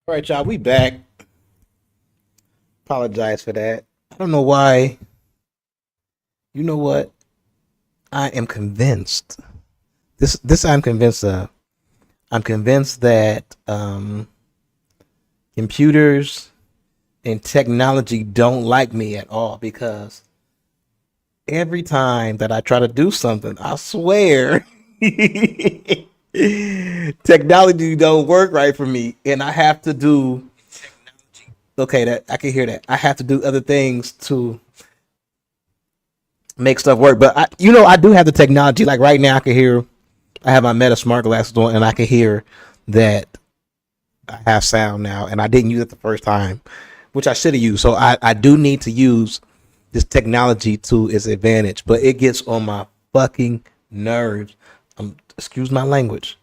All right, y'all, we back. Apologize for that. I don't know why. You know what? I am convinced. This I'm convinced of. I'm convinced that computers and technology don't like me at all because every time that I try to do something, I swear technology don't work right for me, and I have to do okay. That I can hear that. I have to do other things to make stuff work. But I do have the technology. Like right now, I can hear. I have my Meta smart glasses on, and I can hear that I have sound now, and I didn't use it the first time, which I should have used. So I do need to use this technology to its advantage, but it gets on my fucking nerves. Excuse my language,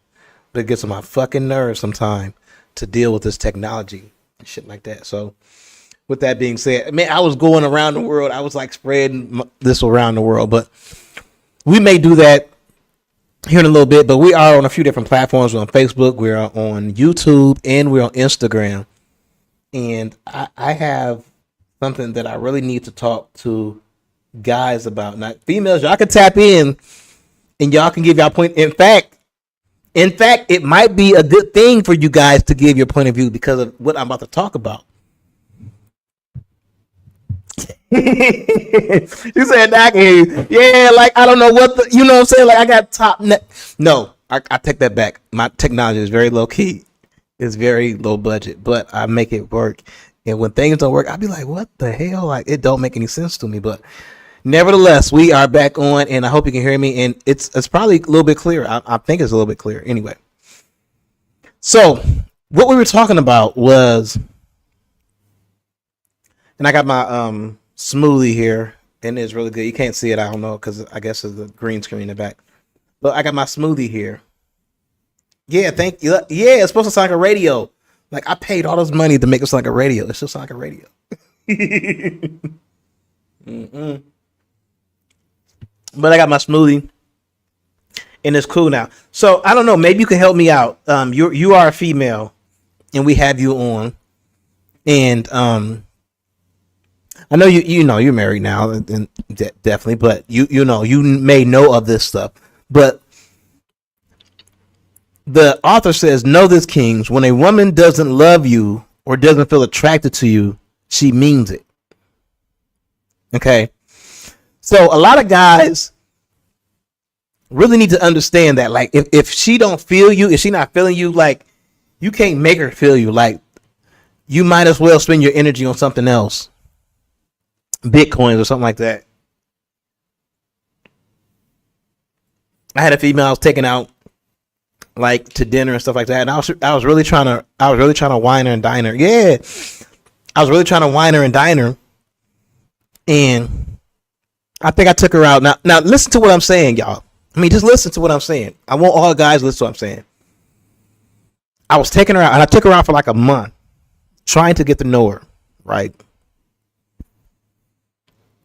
but it gets on my fucking nerves sometimes to deal with this technology and shit like that. So with that being said, man, I was going around the world. I was like spreading this around the world, but we may do that here in a little bit. But we are on a few different platforms. We're on Facebook, we're on YouTube, and we're on Instagram. And I have something that I really need to talk to guys about. Now, females, y'all can tap in and y'all can give y'all point. In fact, it might be a good thing for you guys to give your point of view because of what I'm about to talk about. You said I can hear you. Yeah, like I don't know what you know what I'm saying? Like I got top net. No, I take that back. My technology is very low key. It's very low budget, but I make it work. And when things don't work, I'll be like, what the hell? Like it don't make any sense to me. But nevertheless, we are back on and I hope you can hear me. And it's probably a little bit clearer. I think it's a little bit clearer. Anyway. So what we were talking about was, and I got my smoothie here, and it's really good. You can't see it, I don't know, because I guess it's the green screen in the back. But I got my smoothie here. Yeah, thank you. Yeah, it's supposed to sound like a radio. Like I paid all this money to make it sound like a radio. It should sound like a radio. Mm-mm. But I got my smoothie, and it's cool now. So I don't know. Maybe you can help me out. You are a female, and we have you on, and I know you know you're married now, and definitely, but you know you may know of this stuff. But the author says, "Know this, kings: when a woman doesn't love you or doesn't feel attracted to you, she means it." Okay, so a lot of guys really need to understand that, like, if she don't feel you, if she not feeling you, like, you can't make her feel you. Like, you might as well spend your energy on something else. Bitcoins or something like that. I had a female I was taking out like to dinner and stuff like that, and I was really trying to wine her and dine her. Yeah, I was really trying to wine her and dine her, and I think I took her out. Now listen to what I'm saying, y'all. I mean, just listen to what I'm saying. I want all guys to listen to what I'm saying. I was taking her out, and I took her out for like a month, trying to get to know her, right?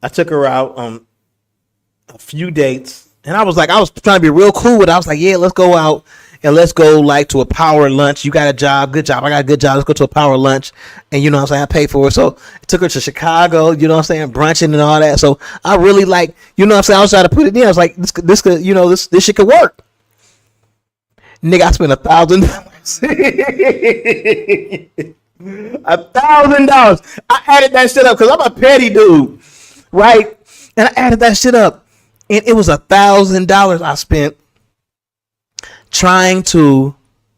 I took her out on a few dates, and I was trying to be real cool with it. I was like, yeah, let's go out and let's go like to a power lunch. You got a job, good job. I got a good job. Let's go to a power lunch, and you know what I'm saying, I paid for it. So I took her to Chicago, you know what I'm saying, brunching and all that. So I really like, you know what I'm saying, I was trying to put it in. I was like, this could, you know, this shit could work. Nigga, I spent $1,000. $1,000. I added that shit up because I'm a petty dude, right? And I added that shit up, and it was $1,000 I spent trying to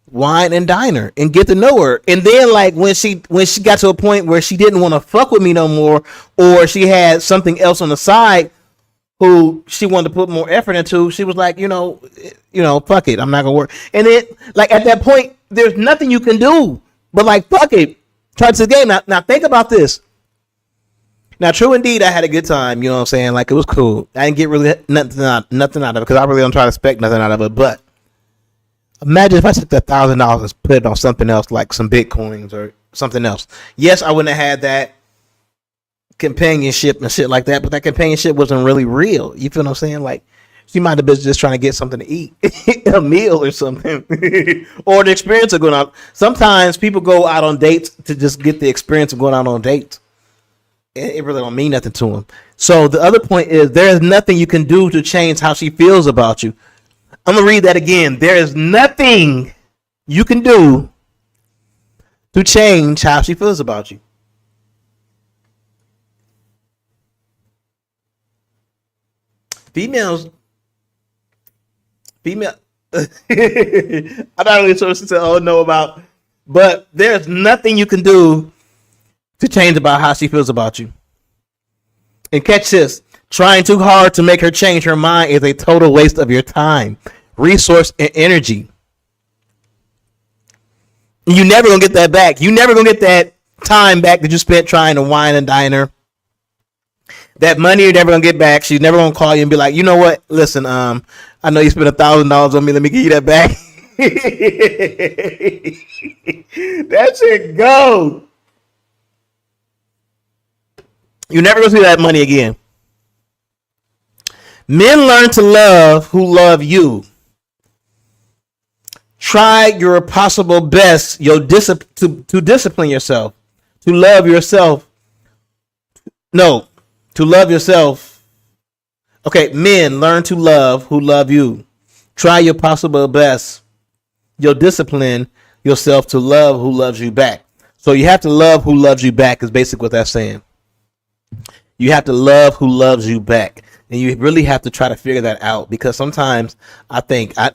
wine and dine her and get to know her. And then, like, when she got to a point where she didn't want to fuck with me no more, or she had something else on the side who she wanted to put more effort into, she was like, you know, fuck it, I'm not gonna work. And then, like, at that point, there's nothing you can do but, like, fuck it, try to the game. Now think about this. Now, true indeed, I had a good time. You know what I'm saying? Like, it was cool. I didn't get really nothing out of it because I really don't try to expect nothing out of it. But imagine if I took that $1,000 and put it on something else, like some Bitcoins or something else. Yes, I wouldn't have had that companionship and shit like that, but that companionship wasn't really real. You feel what I'm saying? Like, She might have been just trying to get something to eat, a meal or something, or the experience of going out. Sometimes people go out on dates to just get the experience of going out on dates. It really don't mean nothing to them. So the other point is there is nothing you can do to change how she feels about you. I'm going to read that again. There is nothing you can do to change how she feels about you. Female. I'm not really sure what she said, oh no, about, but there's nothing you can do to change about how she feels about you. And catch this, trying too hard to make her change her mind is a total waste of your time, resource, and energy. You never gonna get that back. You never gonna get that time back that you spent trying to wine and dine her. That money you're never gonna get back. She's never gonna call you and be like, you know what? Listen, I know you spent $1,000 on me. Let me give you that back. That shit go. You never gonna see that money again. Men learn to love who love you. Try your possible best, to discipline yourself, to love yourself. No, to love yourself. Okay, men learn to love who love you. Try your possible best. You'll discipline yourself to love who loves you back. So you have to love who loves you back is basically what that's saying. You have to love who loves you back. And you really have to try to figure that out, because sometimes I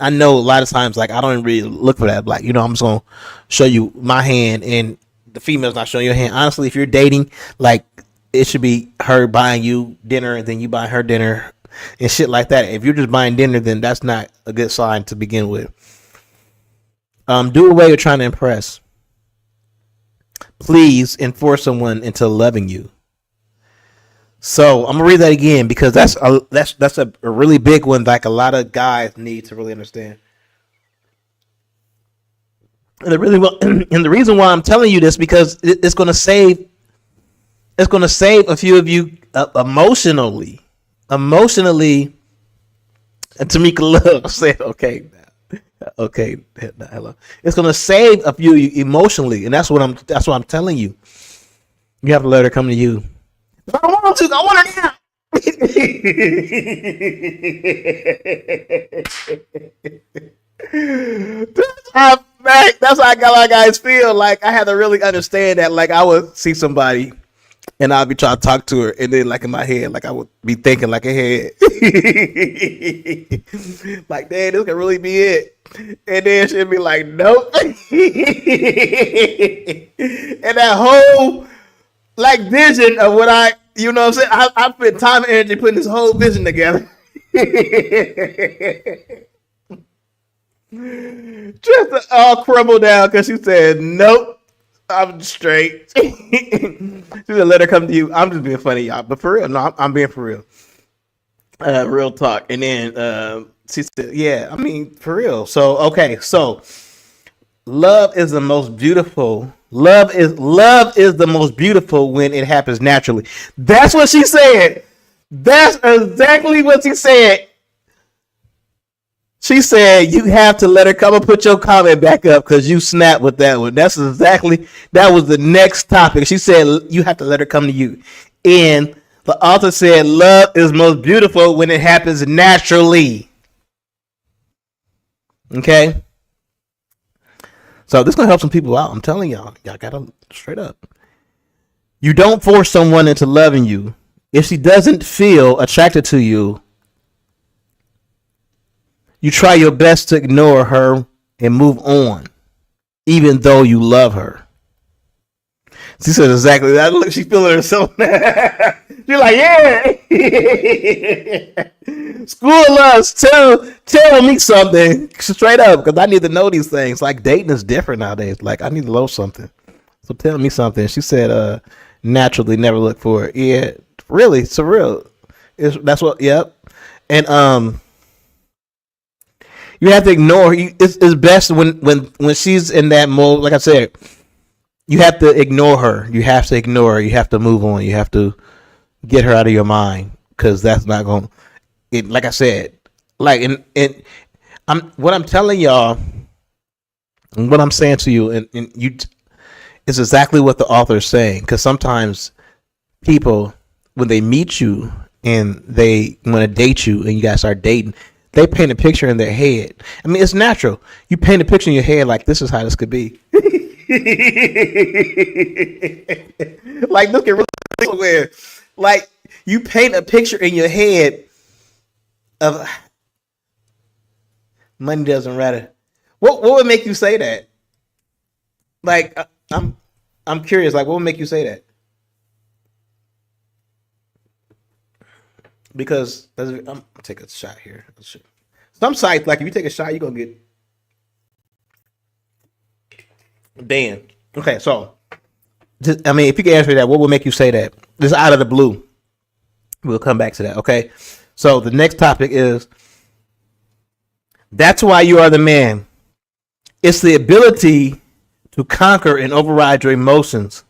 know a lot of times, like, I don't really look for that. Like, I'm just going to show you my hand and the female's not showing your hand. Honestly, if you're dating, like, it should be her buying you dinner and then you buy her dinner and shit like that. If you're just buying dinner, then that's not a good sign to begin with. Do away with trying to impress. Please enforce someone into loving you. So I'm gonna read that again, because that's a really big one. Like, a lot of guys need to really understand. And the reason why I'm telling you this, because it's gonna save a few of you emotionally. And Tamika Love said, okay, hello. It's gonna save a few of you emotionally, and that's what I'm telling you. You have to let her come to you. I don't want to. I want her now. That's how I got my guys feel. Like, I had to really understand that. Like, I would see somebody and I'd be trying to talk to her, and then, like, in my head, like, I would be thinking like ahead. Like, dang, this could really be it. And then she'd be like, nope. And that whole, like, vision of what I spent time and energy putting this whole vision together. Just to all crumble down because she said, nope, I'm straight. She said, let her come to you. I'm just being funny, y'all. But for real, no, I'm being for real. Real talk. And then she said, yeah, I mean, for real. So, okay, so love is the most beautiful. Love is the most beautiful when it happens naturally. That's what she said. That's exactly what she said. She said, you have to let her come and put your comment back up because you snapped with that one. That was the next topic. She said, you have to let her come to you. And the author said, love is most beautiful when it happens naturally. Okay? So this is going to help some people out. I'm telling y'all got to straight up. You don't force someone into loving you. If she doesn't feel attracted to you, you try your best to ignore her and move on, even though you love her. She said exactly that. Look, she's feeling herself. She's like, yeah. School loves. Tell me something straight up, because I need to know these things. Like, dating is different nowadays. Like, I need to know something. So tell me something. She said, naturally, never look for it. Yeah, really, surreal. That's what. Yep. And you have to ignore. It's best when she's in that mode. Like I said, you have to ignore her. You have to ignore her. You have to move on. You have to get her out of your mind, because that's not going. Like I said, Like, and what I'm telling y'all, and what I'm saying to you, and you, is exactly what the author is saying. Because sometimes people, when they meet you and they want to date you, and you guys start dating, they paint a picture in their head. I mean, it's natural. You paint a picture in your head like this is how this could be. Like, look at really weird. Like, you paint a picture in your head of money doesn't matter. What would make you say that? Like, I'm curious. Like, what would make you say that? Because I'm gonna take a shot here. Some sites, like if you take a shot, you're gonna get banned. Okay, so I mean, if you can answer that, what would make you say that? Just out of the blue. We'll come back to that. Okay. So the next topic is that's why you are the man. It's the ability to conquer and override your emotions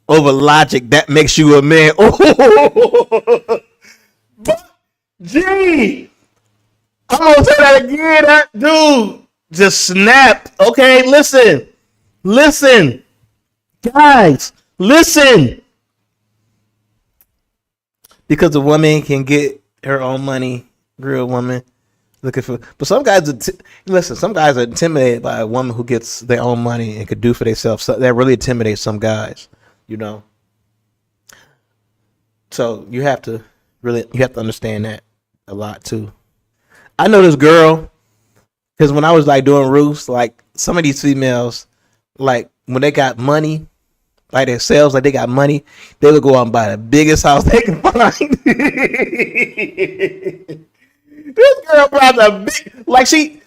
over logic that makes you a man. Oh, gee, I'm gonna say that again. That dude just snapped. Okay, listen, guys, listen. Because a woman can get her own money, real woman looking for. But some guys, some guys are intimidated by a woman who gets their own money and could do for themselves. So that really intimidates some guys, you know. So you have to understand that a lot too. I know this girl because when I was like doing roofs, like some of these females, like when they got money, like themselves, like they got money, they would go out and buy the biggest house they can find. This girl brought the big, like she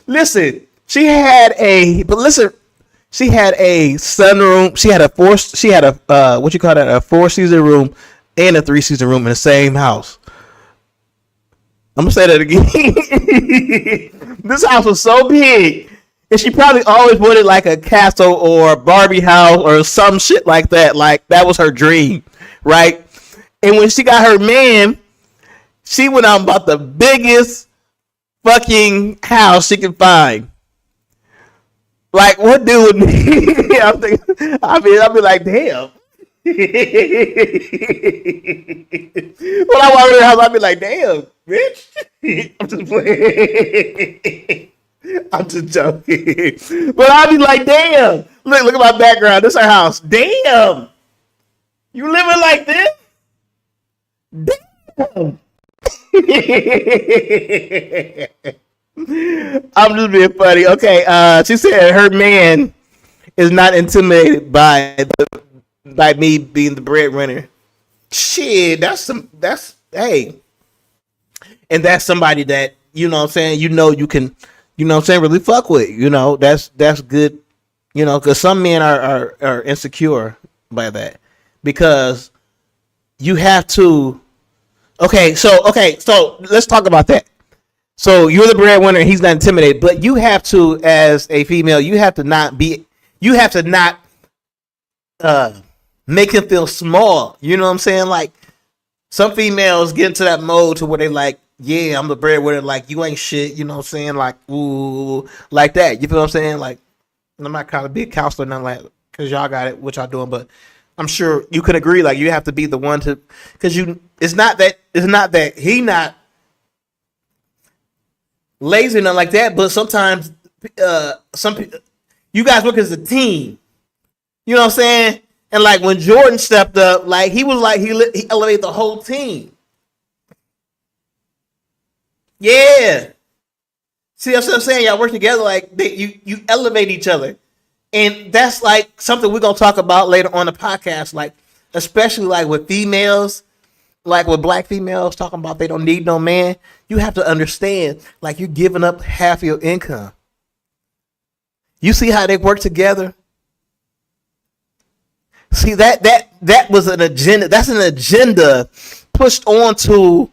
had a sunroom, she had a what you call that, a 4-season room and a 3-season room in the same house. I'm gonna say that again. This house was so big, and she probably always wanted like a castle or a Barbie house or some shit like that. Like that was her dream, right? And when she got her man, she went out and bought the biggest fucking house she could find. Like what dude would be? I'll be like, damn. When I walk in the house, I'll be like, damn, bitch. I'm just playing. I'm just joking. But I'll be like, damn. Look at my background. This is our house. Damn. You living like this? Damn. I'm just being funny. Okay, she said her man is not intimidated by me being the breadwinner. Shit, that's hey. And that's somebody that, you know what I'm saying, you can, you know what I'm saying, really fuck with. You know, that's good, you know, because some men are insecure by that. Because you have to so let's talk about that. So you're the breadwinner and he's not intimidated, but you have to, as a female, you have to not make him feel small. You know what I'm saying? Like some females get into that mode to where they like, yeah, I'm the breadwinner, like you ain't shit, you know what I'm saying? Like, ooh, like that. You feel what I'm saying? Like, I'm not trying to be a counselor, nothing like, because y'all got it, what y'all doing, but I'm sure you could agree, like you have to be the one to, because it's not that he not lazy or nothing like that, but sometimes you guys work as a team. You know what I'm saying? And like when Jordan stepped up, like he was like he elevated the whole team. Yeah. See, that's what I'm saying. Y'all work together, like you elevate each other, and that's like something we're gonna talk about later on the podcast. Like especially like with females, like with black females talking about they don't need no man. You have to understand, like you're giving up half your income. You see how they work together. See that was an agenda. That's an agenda pushed onto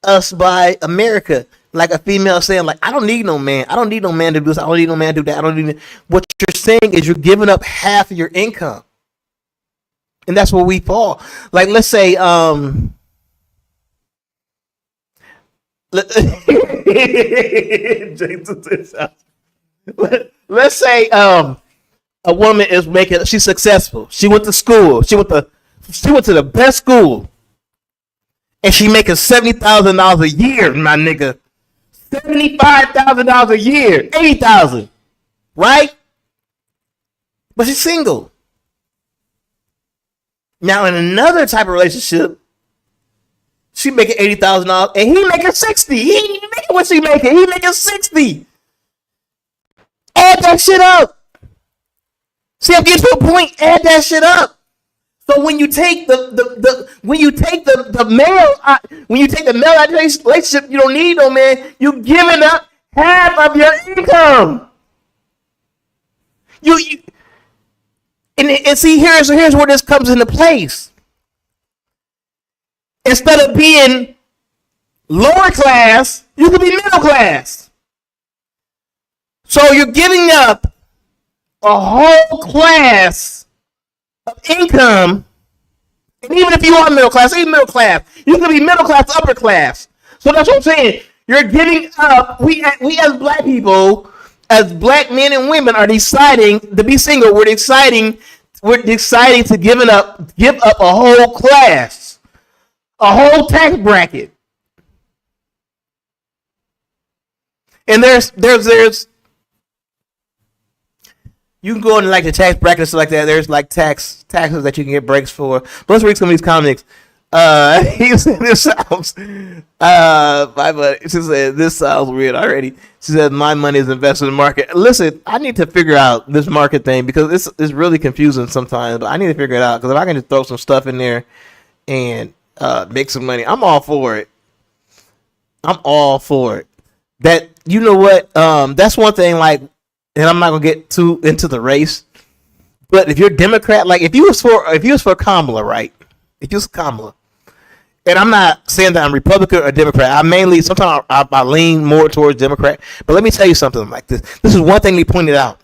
us by America. Like a female saying, like, I don't need no man. I don't need no man to do this. I don't need no man to do that. I don't need. What you're saying is you're giving up half of your income, and that's where we fall. Like, let's say let's say a woman is she's successful. She went to school. She went to the best school, and she making $70,000 a year, my nigga. $75,000 a year, 80,000, right? But she's single. Now in another type of relationship, she making $80,000 and he making 60. He ain't even making what she making. He making 60. Add that shit up. See, I'm getting to a point. Add that shit up. So when you take the male out of relationship, you don't need no man. You giving up half of your income. You and see here's where this comes into place. Instead of being lower class, you could be middle class. So you're giving up a whole class of income, and even if you are middle class, you can be middle class, upper class. So that's what I'm saying. You're giving up. We as black people, as black men and women, are deciding to be single. We're deciding to give up a whole class, a whole tax bracket. And there's you can go into like the tax brackets like that. There's like taxes that you can get breaks for. But let's read some of these comics. He said this sounds she said this sounds weird already. She said my money is invested in the market. Listen, I need to figure out this market thing because it's really confusing sometimes. But I need to figure it out because if I can just throw some stuff in there and make some money, I'm all for it. That you know what? That's one thing. Like. And I'm not gonna get too into the race, but if you're Democrat, like if you was for Kamala, right? If you was Kamala, and I'm not saying that I'm Republican or Democrat. I mainly sometimes I lean more towards Democrat. But let me tell you something like this. This is one thing they pointed out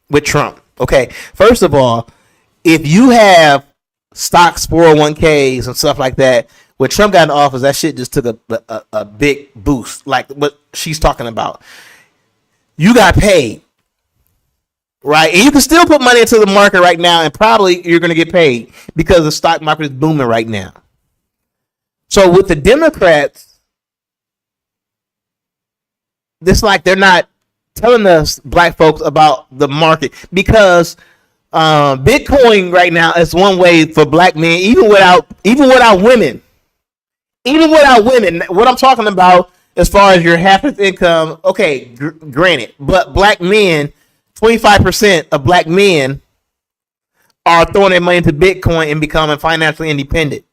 with Trump. Okay, first of all, if you have stocks, 401ks, and stuff like that, when Trump got in office, that shit just took a big boost. Like what she's talking about, you got paid. Right, and you can still put money into the market right now, and probably you're going to get paid because the stock market is booming right now. So with the Democrats, it's like they're not telling us black folks about the market because Bitcoin right now is one way for black men, even without women. What I'm talking about as far as your half of income, okay, granted, but black men. 25% of black men are throwing their money into Bitcoin and becoming financially independent.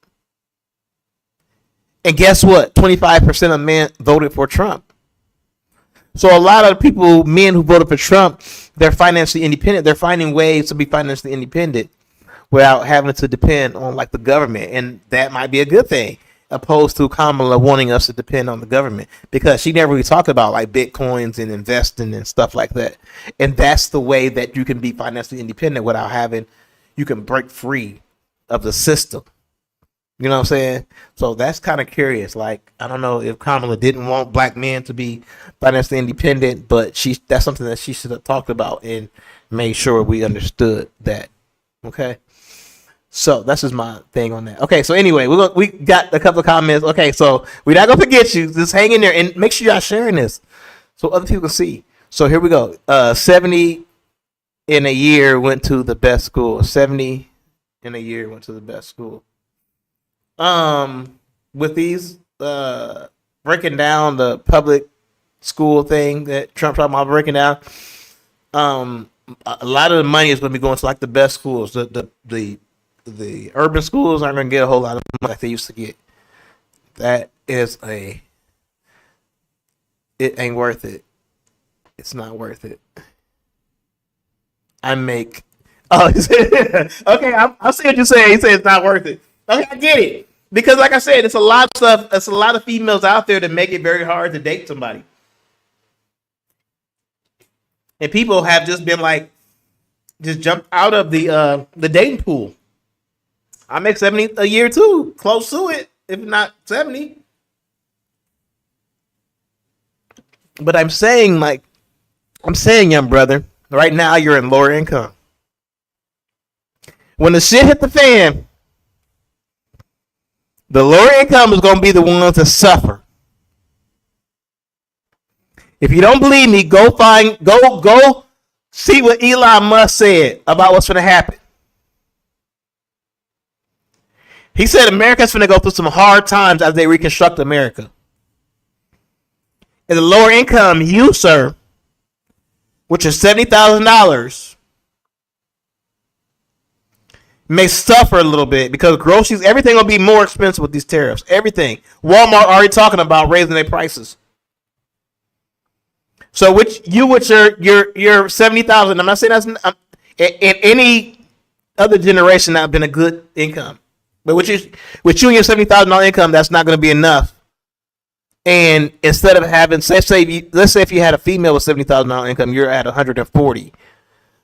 And guess what? 25% of men voted for Trump. So a lot of people, men who voted for Trump, they're financially independent. They're finding ways to be financially independent without having to depend on like the government. And that might be a good thing, opposed to Kamala wanting us to depend on the government because she never really talked about like Bitcoins and investing and stuff like that. And that's the way that you can be financially independent without you can break free of the system. You know what I'm saying? So that's kind of curious. Like, I don't know if Kamala didn't want black men to be financially independent, but that's something that she should have talked about and made sure we understood that. Okay. So that's just my thing on that. Okay, so anyway, we got a couple of comments. Okay, so we're not gonna forget you. Just hang in there and make sure y'all sharing this so other people can see. So here we go. 70 in a year went to the best school. 70 in a year went to the best school. With these breaking down the public school thing that Trump talking about breaking down, a lot of the money is going to be going to like the best schools. The urban schools aren't going to get a whole lot of money like they used to get. It ain't worth it. It's not worth it. Okay, I see what you're saying. He said it's not worth it. Okay, I get it. Because like I said, it's a lot of stuff. It's a lot of females out there that make it very hard to date somebody. And people have just been like, just jumped out of the dating pool. I make 70 a year too, close to it, if not 70. But I'm saying, young brother, right now you're in lower income. When the shit hit the fan, the lower income is going to be the ones to suffer. If you don't believe me, go see what Elon Musk said about what's going to happen. He said America's going to go through some hard times as they reconstruct America. And the lower income, you, sir, which is $70,000, may suffer a little bit because groceries, everything will be more expensive with these tariffs. Everything. Walmart already talking about raising their prices. So with your 70,000, I'm not saying that's in any other generation that have been a good income, but with you and your $70,000 income, that's not going to be enough. And instead of having, let's say if you had a female with $70,000 income, you're at 140.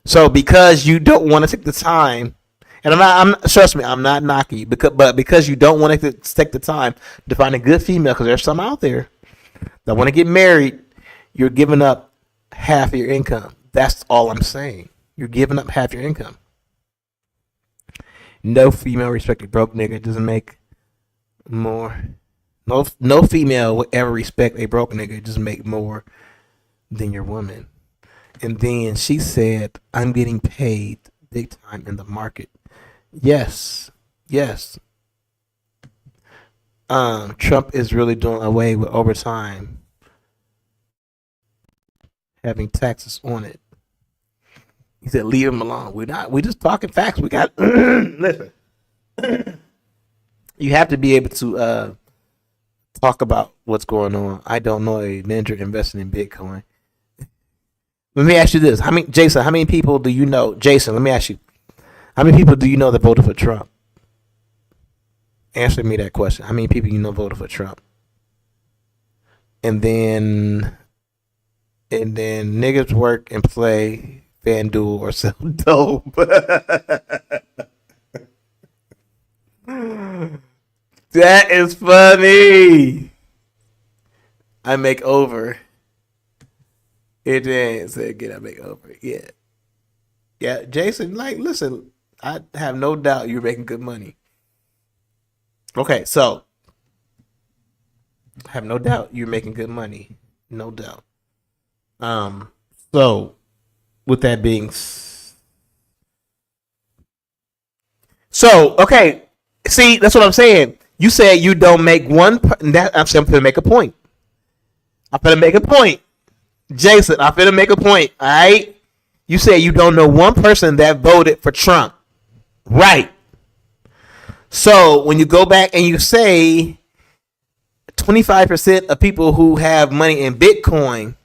So because you don't want to take the time, and trust me, I'm not knocking you, but because you don't want to take the time to find a good female, because there's some out there that want to get married, you're giving up half of your income. That's all I'm saying. You're giving up half your income. No female respected broke nigga doesn't make more. No female would ever respect a broke nigga just make more than your woman. And then she said, I'm getting paid big time in the market. Yes. Trump is really doing away with overtime, having taxes on it. He said, leave him alone. We just talking facts. We got, listen, you have to be able to talk about what's going on. I don't know a ninja investing in Bitcoin. Let me ask you this. Jason, how many people do you know? Jason, let me ask you. How many people do you know that voted for Trump? Answer me that question. How many people you know voted for Trump? And then niggas work and play FanDuel or sell dope. That is funny. I make over. It didn't say again. I make over. Yeah. Jason, listen. I have no doubt you're making good money. Okay, so I have no doubt you're making good money. No doubt. So with that being okay. See, that's what I'm saying. You said you don't make one. I'm going to make a point. Jason, I'm going to make a point. All right. You said you don't know one person that voted for Trump. Right. So when you go back and you say 25% of people who have money in Bitcoin,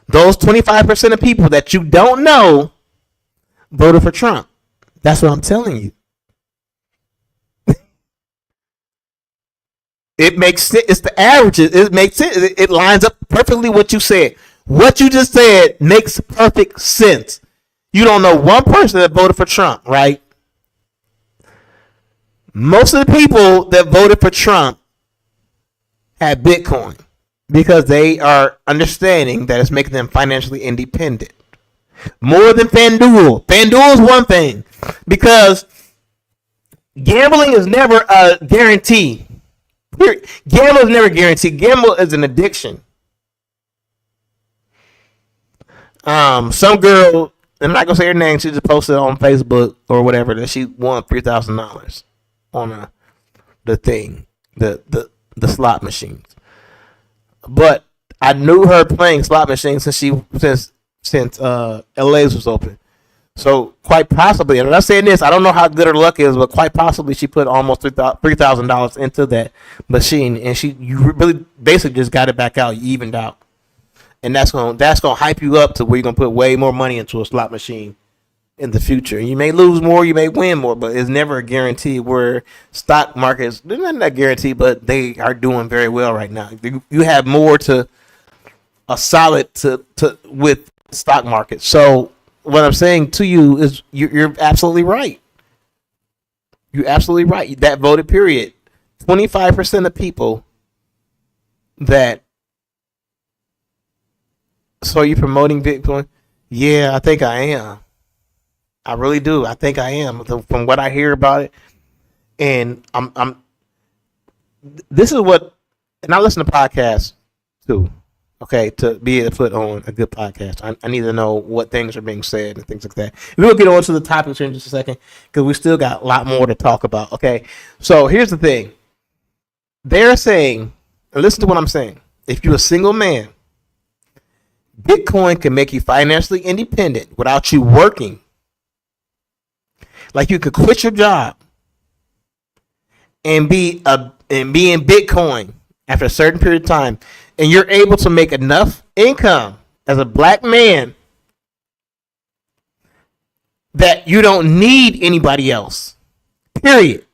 those 25% of people that you don't know voted for Trump. That's what I'm telling you. It makes sense. It's the averages. It makes sense. It lines up perfectly what you said. What you just said makes perfect sense. You don't know one person that voted for Trump, right? Most of the people that voted for Trump had Bitcoin because they are understanding that it's making them financially independent. More than FanDuel. FanDuel is one thing because gambling is never a guarantee. Gambling is never guaranteed. Gamble is an addiction. Some girl, I'm not gonna say her name. She just posted on Facebook or whatever that she won $3,000 on the thing, the slot machines. But I knew her playing slot machines since LA's was open. So quite possibly, and I'm not saying this, I don't know how good her luck is, but quite possibly she put almost $3,000 into that machine, and you really basically just got it back out, you evened out, and that's gonna hype you up to where you're gonna put way more money into a slot machine in the future. You may lose more, you may win more, but it's never a guarantee. Where stock markets, they're not that guaranteed, but they are doing very well right now. You have more to a solid to with stock market. So what I'm saying to you is you're absolutely right. You're absolutely right. That voted period. 25% of people that So are you promoting Bitcoin? Yeah, I think I am. I really do. I think I am. From what I hear about it, and I'm. This is what, and I listen to podcasts too. Okay, to be able to put on a good podcast, I need to know what things are being said and things like that. We'll get on to the topics in just a second because we still got a lot more to talk about. Okay, so here's the thing. They're saying, and listen to what I'm saying. If you're a single man, Bitcoin can make you financially independent without you working. Like you could quit your job and be in Bitcoin after a certain period of time, and you're able to make enough income as a black man that you don't need anybody else. Period.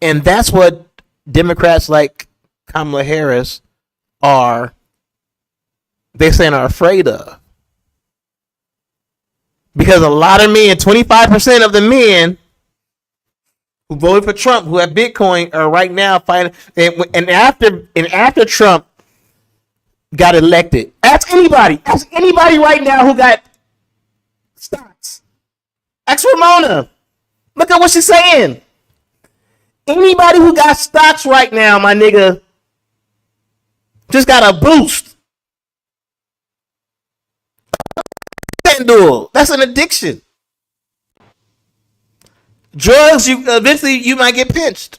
And that's what Democrats like Kamala Harris are afraid of. Because a lot of men, 25% of the men who voted for Trump, who have Bitcoin, are right now fighting. And after Trump got elected, ask anybody right now who got stocks. Ask Ramona. Look at what she's saying. Anybody who got stocks right now, my nigga, just got a boost. That's an addiction. Drugs, eventually you might get pinched.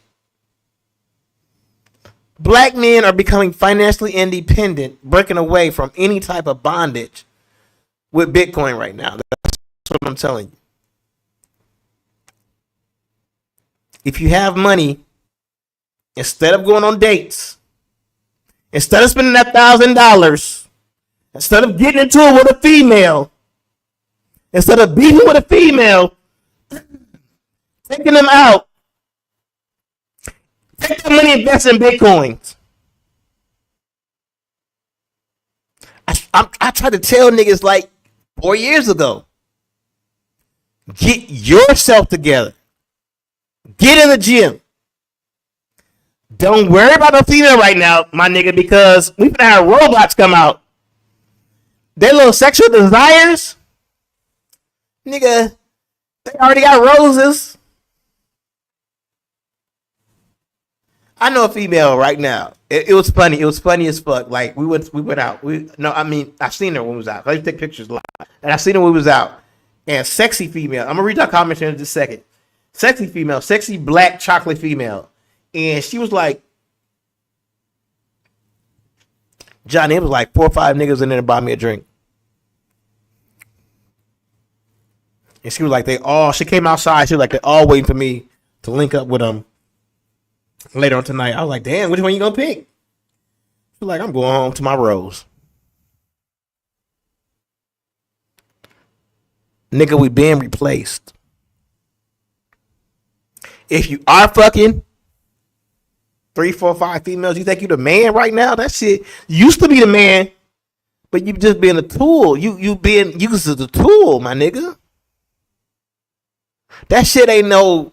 Black men are becoming financially independent, breaking away from any type of bondage with Bitcoin right now. That's what I'm telling you. If you have money, instead of going on dates, instead of spending that $1,000, instead of getting into it with a female, instead of beating with a female, taking them out, take that money and invest in Bitcoins. I tried to tell niggas like 4 years ago, get yourself together. Get in the gym. Don't worry about the female right now, my nigga, because we finna have robots come out. Their little sexual desires, nigga, they already got roses. I know a female right now. It was funny. It was funny as fuck. Like we went out. I seen her when we was out. I used to take pictures live, and I seen her when we was out. And sexy female. I'm gonna read our comments in just a second. Sexy female, sexy black chocolate female. And she was like, Johnny, it was like 4 or 5 niggas in there to buy me a drink. And she was like, she came outside. She was like, they all waiting for me to link up with them later on tonight. I was like, damn, which one you gonna pick? She was like, I'm going home to my rose. Nigga, we being replaced. If you are fucking 3, 4, 5 females, you think you the man right now? That shit used to be the man, but you just being a tool. You being used as a tool, my nigga. That shit ain't no.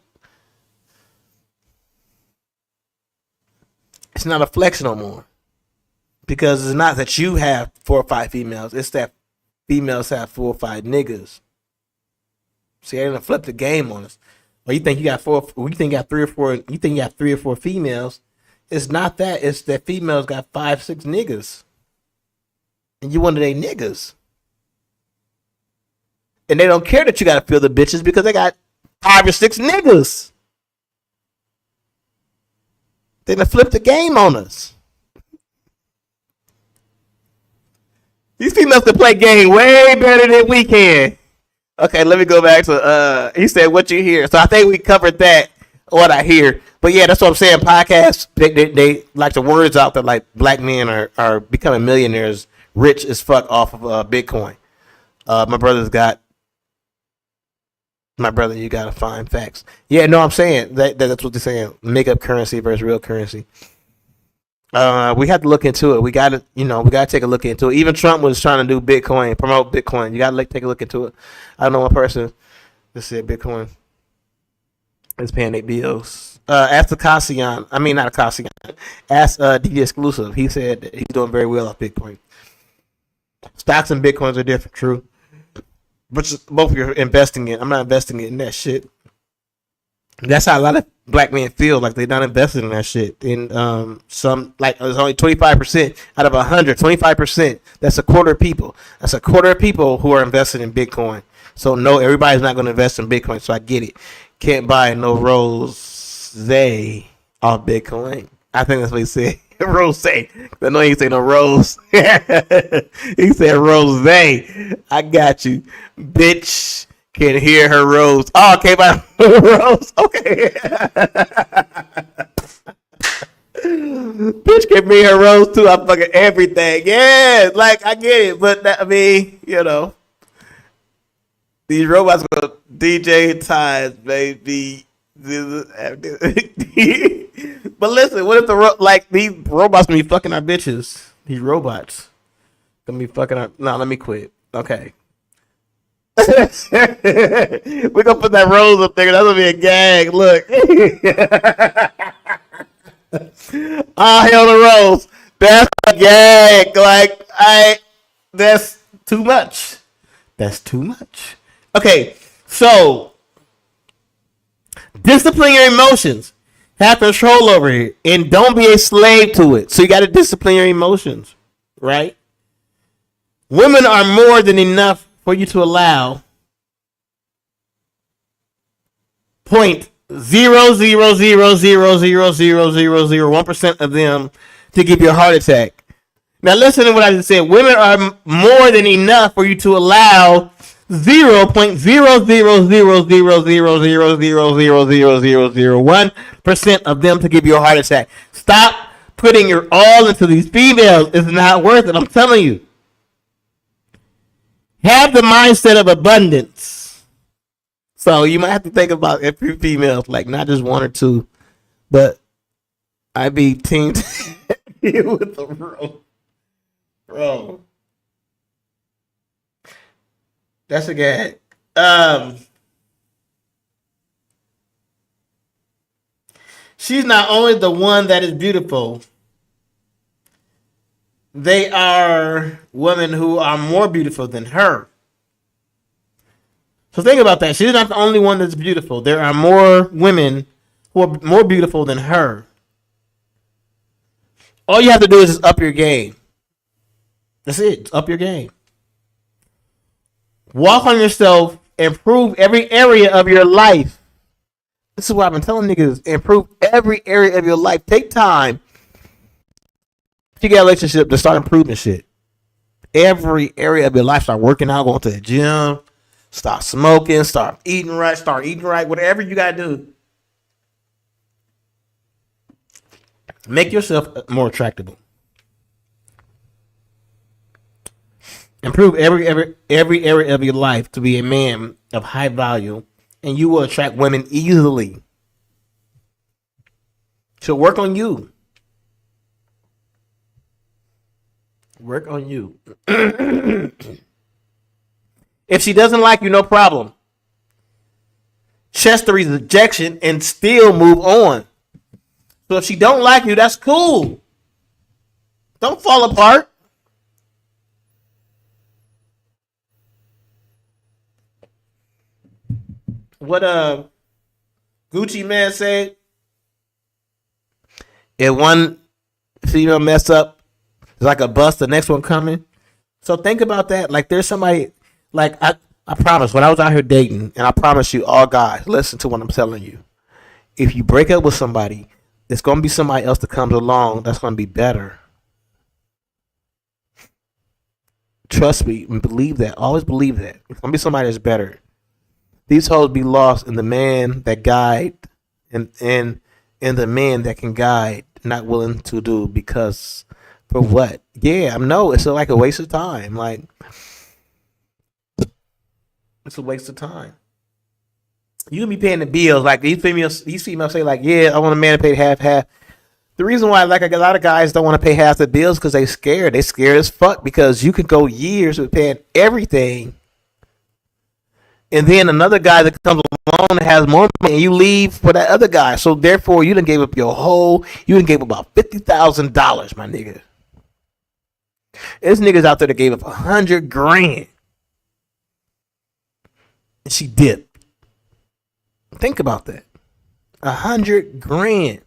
It's not a flex no more, because it's not that you have 4 or 5 females. It's that females have 4 or 5 niggas. See, they done flip the game on us. Or you think you got 4? You think you got 3 or 4? You think you got 3 or 4 females? It's not that. It's that females got 5, 6 niggas, and you one of they niggas, and they don't care that you got to feel the bitches because they got 5 or 6 niggas. They done flip the game on us. These females can play game way better than we can. Okay, let me go back to he said what you hear. So I think we covered that, what I hear. But yeah, that's what I'm saying. Podcasts, they like the words out there like black men are becoming millionaires, rich as fuck off of Bitcoin. My brother, you gotta find facts. Yeah, no, I'm saying that's what they're saying. Make up currency versus real currency. We have to look into it. We gotta take a look into it. Even Trump was trying to do Bitcoin, promote Bitcoin. You gotta take a look into it. I don't know one person that said Bitcoin. Is paying their bills. Ask Akassian. I mean, not Akassian. Ask DJ Exclusive. He said that he's doing very well off Bitcoin. Stocks and Bitcoins are different, true. But both of you are investing in. I'm not investing in that shit. That's how a lot of black men feel, like they're not invested in that shit. In some, like, it's only 25% out of 100. 25%. That's a quarter of people. That's a quarter of people who are invested in Bitcoin. So no, everybody's not going to invest in Bitcoin. So I get it. Can't buy no rose off Bitcoin. I think that's what he said. Rose. I know he said no rose. He said rose. I got you, bitch. Can hear her rose. Oh, okay, by rose. Okay. Bitch can be her rose too. I'm fucking everything. Yeah, like I get it, but that, I mean, you know, these robots go DJ ties, baby. But listen, what if like these robots gonna be fucking our bitches? These robots gonna be fucking our. No, let me quit. Okay. We're gonna put that rose up there. That's gonna be a gag. Look. Oh, hell the rose. That's a gag. Like, that's too much. That's too much. Okay, so discipline your emotions. Have control over it. And don't be a slave to it. So you gotta discipline your emotions. Right? Women are more than enough for you to allow 0.000000001% of them to give you a heart attack. Now listen to what I just said. Women are more than enough for you to allow 0.00000000001% of them to give you a heart attack. Stop putting your all into these females. It's not worth it. I'm telling you. Have the mindset of abundance. So you might have to think about every female, like not just one or two, but I be teamed with the bro. That's a gag. She's not only the one that is beautiful. They are women who are more beautiful than her. So think about that. She's not the only one that's beautiful. There are more women who are more beautiful than her. All you have to do is just up your game. That's it. Up your game. Walk on yourself. Improve every area of your life. This is what I've been telling niggas. Improve every area of your life. Take time. If you get a relationship, to start improving shit. Every area of your life. Start working out, going to the gym. Stop smoking. Start eating right. Whatever you got to do. Make yourself more attractable. Improve every area of your life to be a man of high value, and you will attract women easily. So work on you. Work on you. If she doesn't like you, no problem. Chest the rejection and still move on. So if she don't like you, that's cool. Don't fall apart. What Gucci Man said, if one female mess up, it's like a bus, the next one coming. So think about that. Like there's somebody, like I promise, when I was out here dating, and I promise you, all guys, listen to what I'm telling you. If you break up with somebody, there's going to be somebody else that comes along that's going to be better. Trust me and believe that. Always believe that. It's going to be somebody that's better. These hoes be lost in the man that guide and the man that can guide, not willing to do because for what? Yeah, I know it's like a waste of time. Like it's a waste of time. You can be paying the bills. Like these females say like, yeah, I want a man to pay half. The reason why like a lot of guys don't want to pay half the bills because they scared. They scared as fuck because you could go years with paying everything. and then another guy that comes along and has more money, and you leave for that other guy. So therefore, you done gave up you done gave up about $50,000, my nigga. There's niggas out there that gave up $100,000, and she dipped. Think about that, $100,000,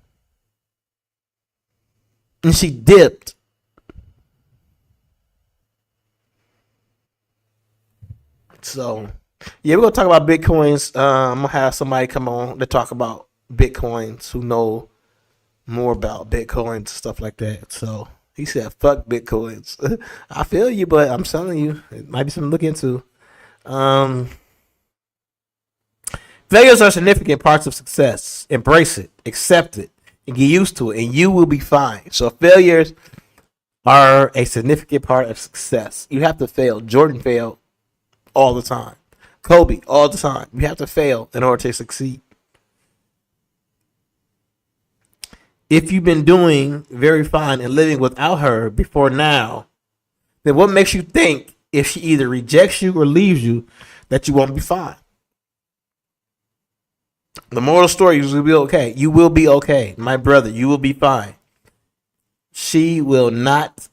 and she dipped. So, yeah, we're gonna talk about Bitcoins. I'm gonna have somebody come on to talk about Bitcoins who know more about Bitcoins, stuff like that. So he said, "Fuck Bitcoins." I feel you, but I'm telling you, it might be something to look into. Um, Failures are significant parts of success. Embrace it, accept it, and get used to it, and you will be fine. So failures are a significant part of success. You have to fail. Jordan failed all the time. Kobe all the time. You have to fail in order to succeed. If you've been doing very fine and living without her before now, then what makes you think if she either rejects you or leaves you that you won't be fine? The moral story is you will be okay. You will be okay, my brother. You will be fine. She will not.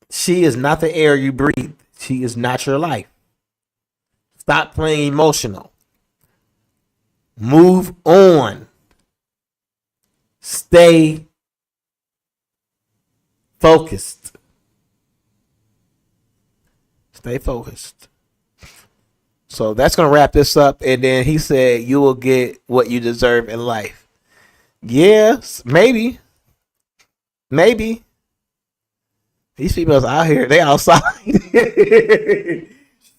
She is not the air you breathe. She is not your life. Stop playing emotional. Move on. Stay focused. Stay focused. So that's going to wrap this up. And then he said, you will get what you deserve in life. Yes, maybe. Maybe. These females out here, they outside.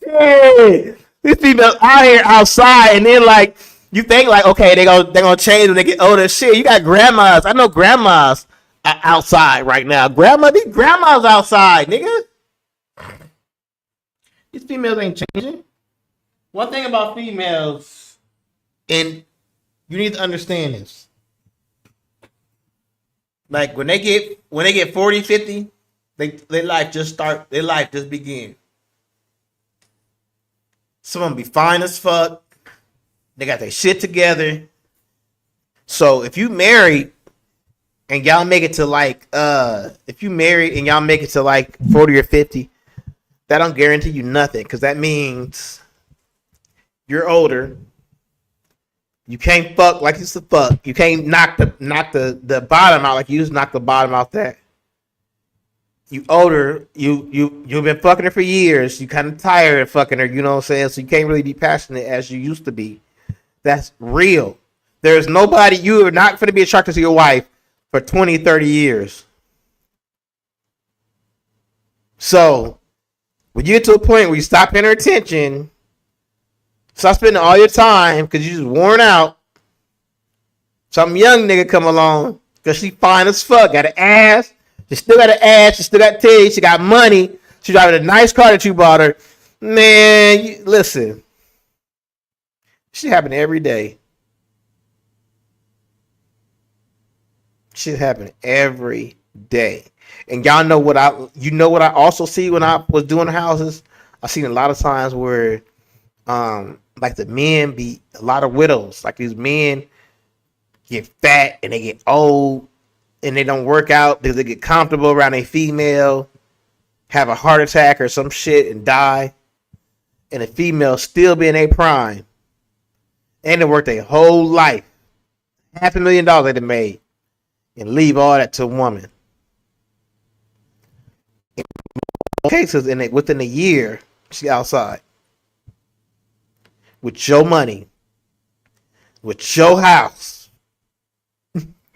Hey, these females out here outside, and then like you think like, okay, they gonna change when they get older. Shit, you got grandmas. I know grandmas are outside right now. These grandmas outside, nigga. These females ain't changing. One thing about females, and you need to understand this. Like when they get 40, 50, their life just begin. Some of them be fine as fuck. They got their shit together. So if you married and y'all make it to like 40 or 50, that don't guarantee you nothing, because that means you're older. You can't fuck like you used to fuck. You can't knock the bottom out like you used to knock the bottom out that. You older, you've been fucking her for years. You kind of tired of fucking her, you know what I'm saying? So you can't really be passionate as you used to be. That's real. There's nobody, you are not going to be attracted to your wife for 20, 30 years. So when you get to a point where you stop paying her attention, stop spending all your time because you're just worn out, some young nigga come along because she fine as fuck, got an ass. She still got an ass. She still got titties. She got money. She driving a nice car that you bought her. Man, listen. Shit happen every day. Shit happen every day. And y'all know what I also see when I was doing houses. I seen a lot of times where, like the men be a lot of widows. Like these men get fat and they get old. And they don't work out because they get comfortable around a female, have a heart attack or some shit and die. And the female still be in a prime. And they worked their whole life. $500,000 they made. And leave all that to a woman. In most cases, within a year, she outside. With your money. With your house.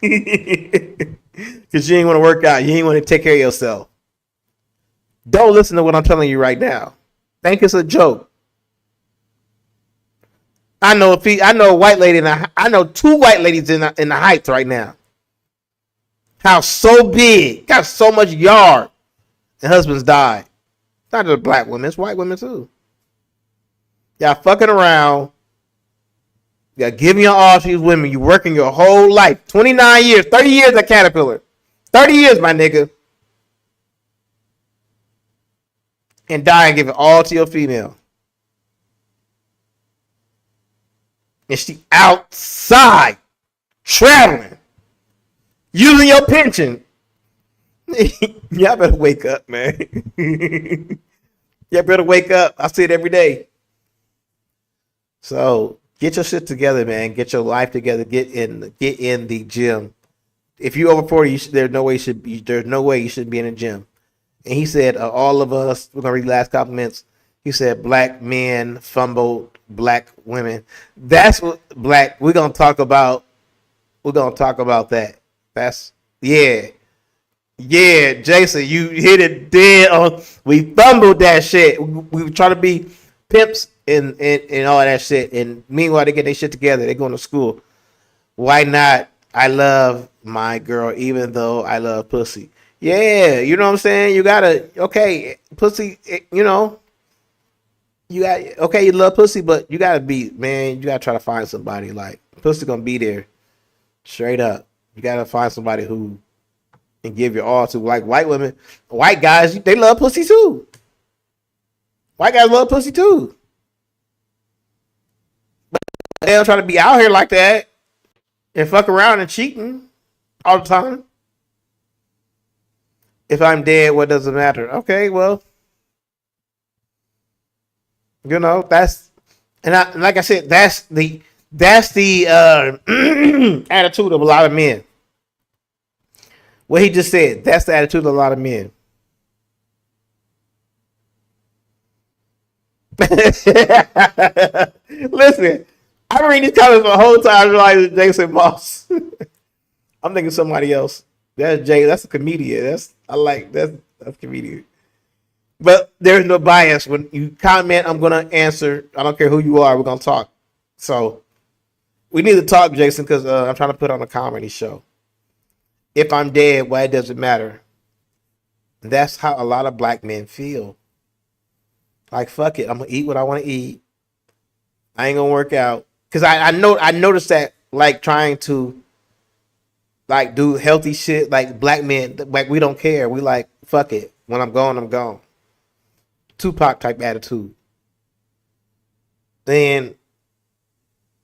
Because you ain't want to work out. You ain't want to take care of yourself. Don't listen to what I'm telling you right now. Think it's a joke. I know a white lady. I know two white ladies in the Heights right now. House so big, got so much yard, and husbands died. Not just black women, it's white women too. Y'all fucking around. You're giving your all to these women. You working your whole life. 29 years, 30 years at Caterpillar. 30 years, my nigga. And die and give it all to your female. and she outside traveling, using your pension. Y'all better wake up, man. Y'all better wake up. I see it every day. So get your shit together, man. Get your life together. Get in the gym. If you over 40, there's no way you should be in the gym. And he said, all of us, we're gonna read the last compliments. He said, black men fumbled black women. That's what black. We're gonna talk about that. That's yeah. Yeah, Jason, you hit it dead on. We fumbled that shit. We try to be pimps and all that shit. And meanwhile, they get their shit together. They going to school. Why not? I love my girl, even though I love pussy. Yeah, you know what I'm saying? You gotta, okay, pussy, you know, you got, okay, you love pussy, but you gotta be, man, you gotta try to find somebody. Like, pussy gonna be there. Straight up. You gotta find somebody who and give your all to. Like white women, white guys, they love pussy too. White guys love pussy too. But they don't try to be out here like that and fuck around and cheating all the time. If I'm dead, what does it matter? Okay, well, you know, that's like I said, that's the attitude of a lot of men. What he just said, that's the attitude of a lot of men. Listen, I've been reading these comments the whole time realizing Jason Moss. I'm thinking somebody else. That's Jay. That's a comedian. That's a comedian. But there's no bias. When you comment, I'm gonna answer. I don't care who you are, we're gonna talk. So we need to talk, Jason, because I'm trying to put on a comedy show. If I'm dead, why does it matter? That's how a lot of black men feel. Like, fuck it, I'm gonna eat what I want to eat. I ain't gonna work out because I noticed that, like, trying to like do healthy shit, like black men, like we don't care. We like, fuck it. When I'm gone, I'm gone. Tupac type attitude. Then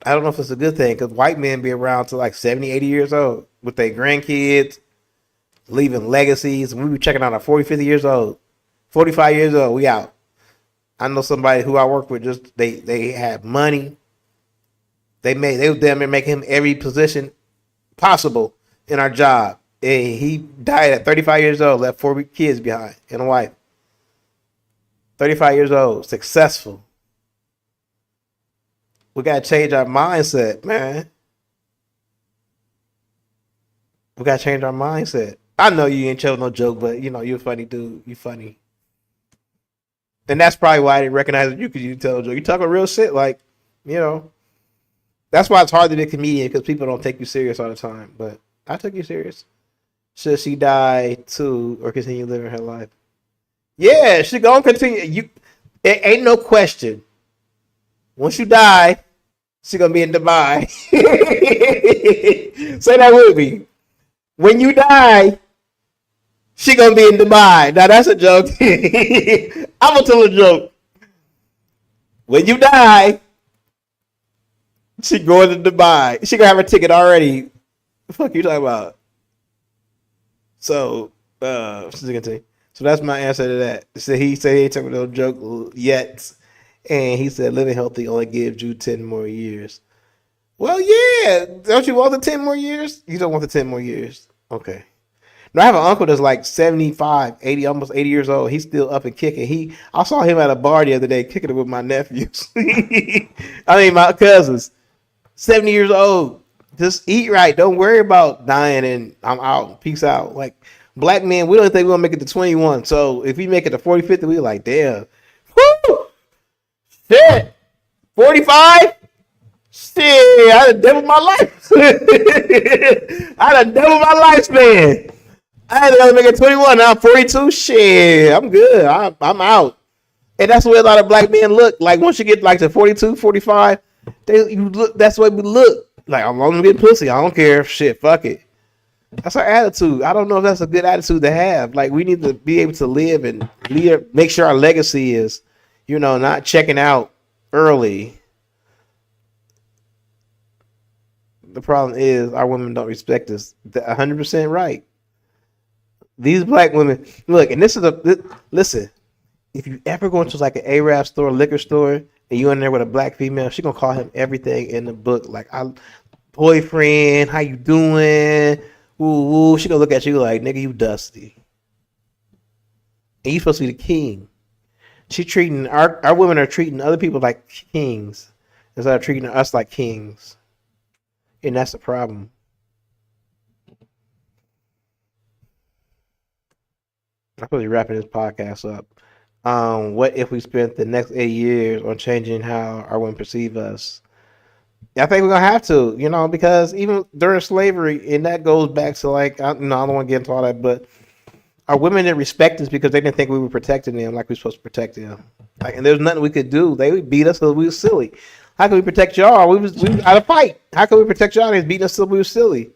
I don't know if it's a good thing because white men be around to like 70, 80 years old with their grandkids, leaving legacies. We be checking out at 40, 50 years old, 45 years old. We out. I know somebody who I work with, just they have money. They was damn near making him every position possible in our job. And he died at 35 years old, left 4 kids behind and a wife. 35 years old, successful. We got to change our mindset, man. We got to change our mindset. I know you ain't telling no joke, but you know, you're a funny dude. You funny. And that's probably why I didn't recognize you, because you tell a joke. You talking real shit, like, you know. That's why it's hard to be a comedian, because people don't take you serious all the time. But I took you serious. Should she die too or continue living her life? Yeah, she gonna continue. It ain't no question. Once you die, she gonna be in Dubai. Say that with me. When you die, she gonna be in Dubai. Now that's a joke. I'm gonna tell a joke. When you die, she going to Dubai. She gonna have her ticket already. What the fuck you talking about? So, she's gonna tell you. So that's my answer to that. So he said he ain't talking no joke yet. And he said living healthy only gives you 10 more years. Well, yeah. Don't you want the 10 more years? You don't want the 10 more years. Okay. Now, I have an uncle that's like 75, 80, almost 80 years old. He's still up and kicking. I saw him at a bar the other day kicking it with my nephews. My cousins. 70 years old. Just eat right. Don't worry about dying and I'm out. Peace out. Like, black men, we don't think we're going to make it to 21. So if we make it to 40, 50, we're like, damn. Woo! Shit. 45? Shit. I done doubled my life. I done doubled my lifespan. I had to make it 21. Now I'm 42. Shit. I'm good. I'm out. And that's the way a lot of black men look. Like, once you get like to 42, 45, you look. That's the way we look. Like, I'm long as getting pussy. I don't care. Shit. Fuck it. That's our attitude. I don't know if that's a good attitude to have. Like, we need to be able to live and make sure our legacy is, not checking out early. The problem is our women don't respect us. 100% right. These black women, look, and listen. If you ever go into like an Arab store, liquor store, and you in there with a black female, she gonna call him everything in the book. Like, boyfriend, how you doing? Woo woo. She gonna look at you like, nigga, you dusty. And you supposed to be the king. She treating our women are treating other people like kings instead of treating us like kings. And that's the problem. I'm supposed to be wrapping this podcast up. What if we spent the next 8 years on changing how our women perceive us? I think we're gonna have to, because even during slavery, and that goes back to like, I don't want to get into all that, but our women didn't respect us because they didn't think we were protecting them like we were supposed to protect them. Like, and there's nothing we could do. They would beat us because we were silly. How can we protect y'all? We was out of fight. How can we protect y'all? They was beating us because we were silly.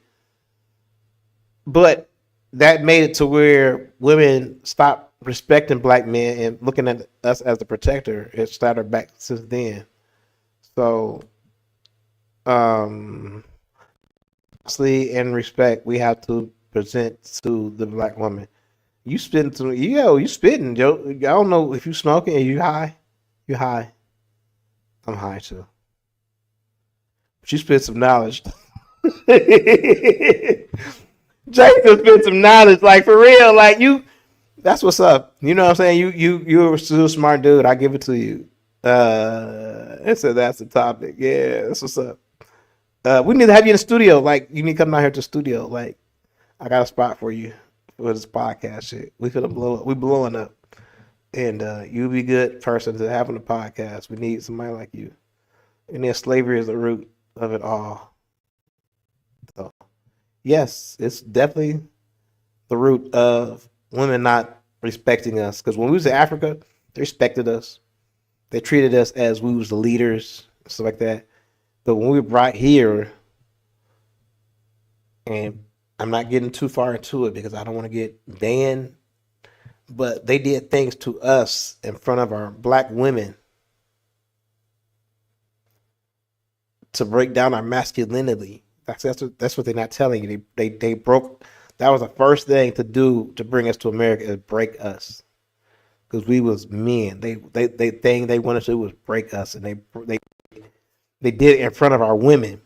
But that made it to where women stopped respecting black men and looking at us as the protector. It started back since then. So, honestly, in respect, we have to present to the black woman. You spitting, you spitting, Joe. I don't know if you smoking. Are you high? You high? I'm high too. But you spit some knowledge. Jason spit some knowledge, like for real, like you. That's what's up. You know what I'm saying? You're still a smart dude. I give it to you. And so that's the topic. Yeah, that's what's up. We need to have you in the studio. Like, you need to come down here to the studio. Like, I got a spot for you for this podcast shit. We finna blow up. We blowing up. And you'll be a good person to have on the podcast. We need somebody like you. And then slavery is the root of it all. So, yes, it's definitely the root of women not respecting us. Because when we was in Africa, they respected us. They treated us as we was the leaders, stuff like that. But when we were brought here, and I'm not getting too far into it because I don't want to get banned, but they did things to us in front of our black women to break down our masculinity. That's what they're not telling you. They broke. That was the first thing to do to bring us to America, is break us, because we was men. They thing they wanted to do was break us, and they did it in front of our women,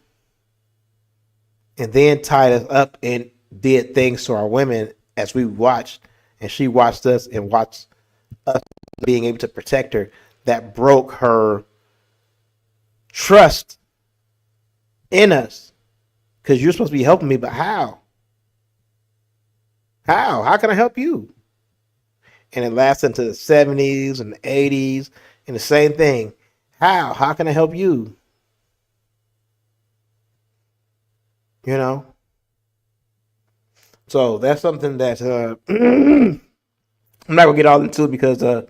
and then tied us up and did things to our women as we watched, and she watched us and watched us being able to protect her. That broke her trust in us, because you're supposed to be helping me, but how? How can I help you? And it lasted into the 70s and the 80s, and the same thing. How can I help you? So that's something that I'm not gonna get all into it because it's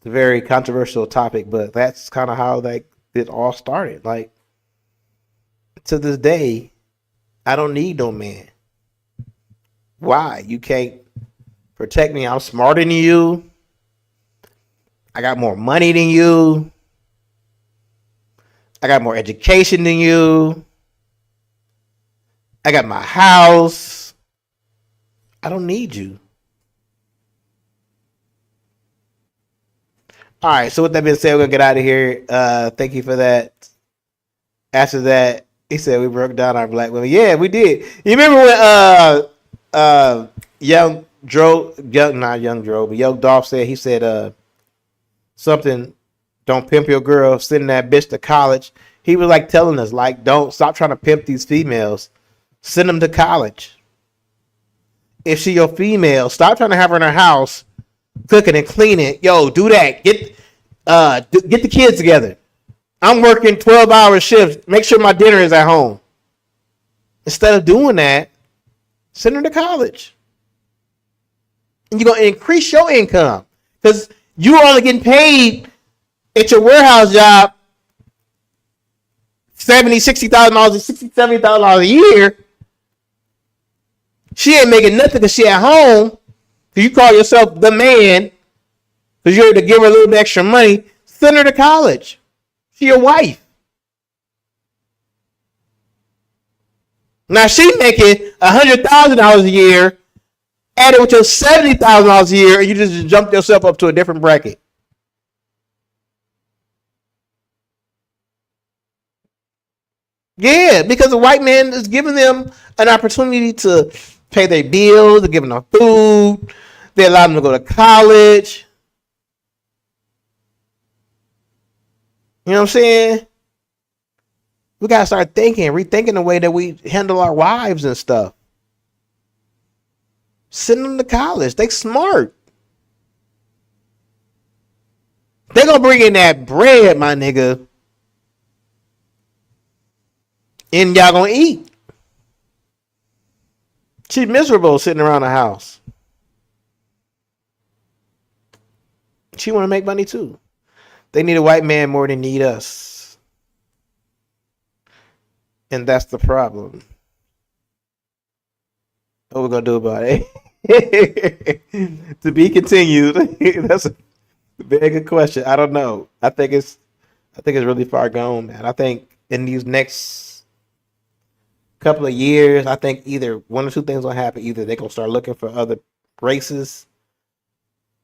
a very controversial topic, but that's kind of how it all started. Like, to this day, I don't need no man. Why? You can't protect me. I'm smarter than you. I got more money than you. I got more education than you. I got my house. I don't need you. All right. So with that being said, we're gonna get out of here. Thank you for that. After that, he said we broke down our black women. Yeah, we did. You remember when Young Dolph said, he said something, don't pimp your girl, sending that bitch to college. He was like telling us, like, don't stop trying to pimp these females. Send them to college. If she your female, stop trying to have her in her house cooking and cleaning. Yo, do that. Get the kids together. I'm working 12-hour shifts. Make sure my dinner is at home. Instead of doing that, send her to college. And you're going to increase your income. Because you're only getting paid at your warehouse job $70,000, $60,000, $70,000 a year. She ain't making nothing because she at home. Because you call yourself the man, because you're to give her a little bit extra money. Send her to college. She your wife. Now she making $100,000 a year, added with your $70,000 a year, and you just jumped yourself up to a different bracket. Yeah, because the white man is giving them an opportunity to pay their bills, they're giving them food, they allow them to go to college. You know what I'm saying? We gotta start rethinking the way that we handle our wives and stuff. Send them to college. They smart. They gonna bring in that bread, my nigga, and y'all gonna eat. She's miserable sitting around the house. She wanna make money too. They need a white man more than need us. And that's the problem. What we gonna do about it? To be continued. That's a very good question. I don't know. I think it's really far gone, man. I think in these next couple of years, I think either one or two things will happen. Either they're gonna start looking for other races,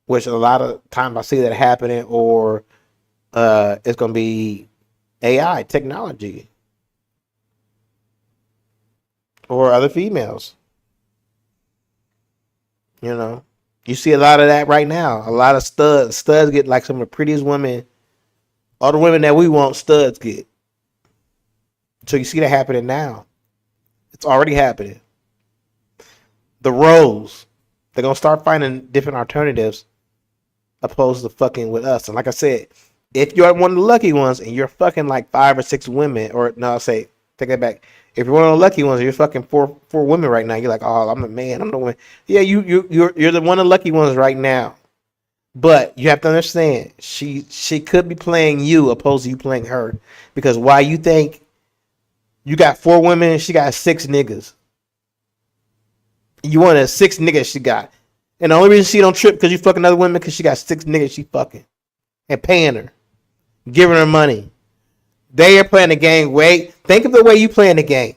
which a lot of times I see that happening, or it's gonna be AI technology or other females. You know, you see a lot of that right now. A lot of studs get like some of the prettiest women. All the women that we want, studs get. So you see that happening now. It's already happening. The roles, they're gonna start finding different alternatives opposed to fucking with us. And like I said, if you're one of the lucky ones and you're fucking like 5 or 6 women, or no, I'll say take that back. If you're one of the lucky ones, you're fucking four women right now. You're like, oh, I'm the man. I'm the one. Yeah, you're the one of the lucky ones right now. But you have to understand, she could be playing you opposed to you playing her. Because why you think you got 4 women and she got 6 niggas? You want a 6 niggas she got. And the only reason she don't trip because you fucking other women because she got 6 niggas she fucking. And paying her. Giving her money. They are playing the game. Think of the way you playing the game.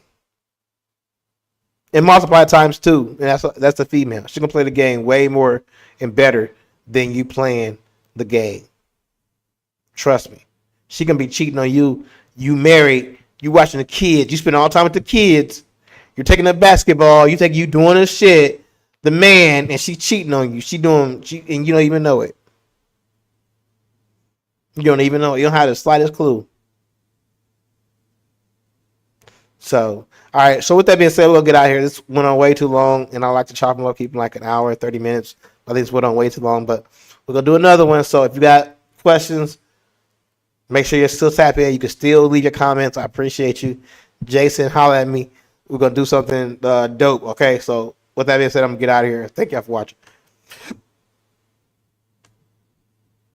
And multiply times 2. And that's the female. She gonna play the game way more and better than you playing the game. Trust me. She gonna be cheating on you. You married. You watching the kids. You spend all the time with the kids. You're taking the basketball. You doing this shit. The man, and she cheating on you. And you don't even know it. You don't even know it. You don't have the slightest clue. So, all right. So with that being said, we'll get out of here. This went on way too long, and I like to chop them up, keep them like an hour, 30 minutes. I think this went on way too long, but we're gonna do another one. So if you got questions, make sure you're still tapping in. You can still leave your comments. I appreciate you. Jason, holler at me. We're gonna do something dope. Okay. So with that being said, I'm gonna get out of here. Thank y'all for watching.